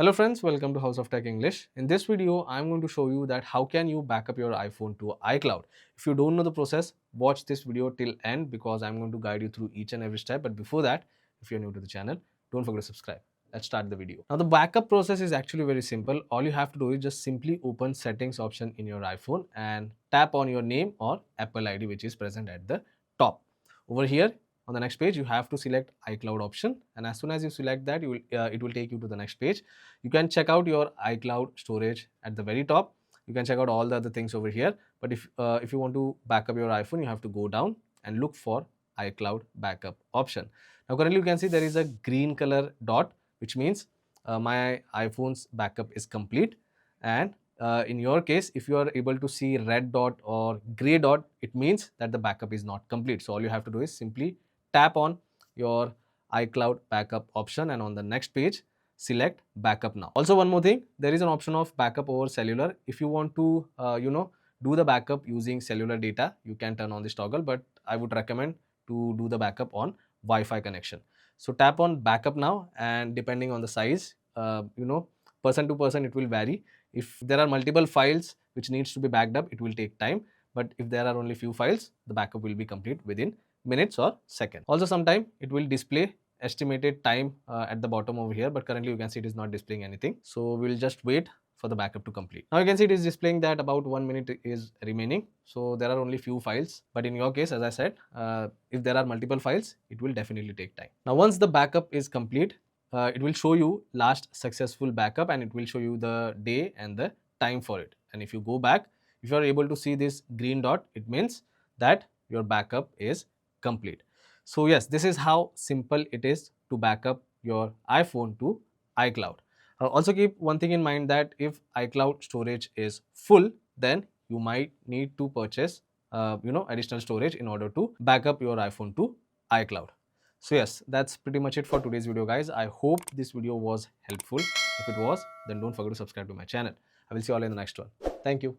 Hello friends, welcome to House of Tech English. In this video, I'm going to show you that how can you backup your iPhone to iCloud. If you don't know the process, watch this video till end because I'm going to guide you through each and every step. But before that, if you're new to the channel, don't forget to subscribe. Let's start the video. Now the backup process is actually very simple. All you have to do is just simply open settings option in your iPhone and tap on your name or Apple ID which is present at the top. Over here, on the next page you have to select iCloud option, and as soon as you select that, it will take you to the next page. You can check out your iCloud storage at the very top. You can check out all the other things over here, but if you want to backup your iPhone, you have to go down and look for iCloud backup option. Now currently you can see there is a green color dot, which means my iPhone's backup is complete. And in your case, if you are able to see red dot or gray dot, it means that the backup is not complete. So all you have to do is simply tap on your iCloud backup option, and on the next page select backup now. Also one more thing, there is an option of backup over cellular. If you want to do the backup using cellular data, you can turn on this toggle, but I would recommend to do the backup on Wi-Fi connection. So tap on backup now, and depending on the size, person to person it will vary. If there are multiple files which needs to be backed up, it will take time, but if there are only few files, the backup will be complete within minutes or seconds. Also sometime it will display estimated time at the bottom over here, but currently you can see it is not displaying anything, so we'll just wait for the backup to complete. Now you can see it is displaying that about 1 minute is remaining, so there are only few files, but in your case, as I said, if there are multiple files, it will definitely take time. Now once the backup is complete, it will show you last successful backup, and it will show you the day and the time for it. And if you go back, if you are able to see this green dot, it means that your backup is complete. So yes, this is how simple it is to backup your iPhone to iCloud. Also keep one thing in mind, that if iCloud storage is full, then you might need to purchase additional storage in order to backup your iPhone to iCloud. So yes, that's pretty much it for today's video, guys. I hope this video was helpful. If it was, then don't forget to subscribe to my channel. I will see you all in the next one. Thank you.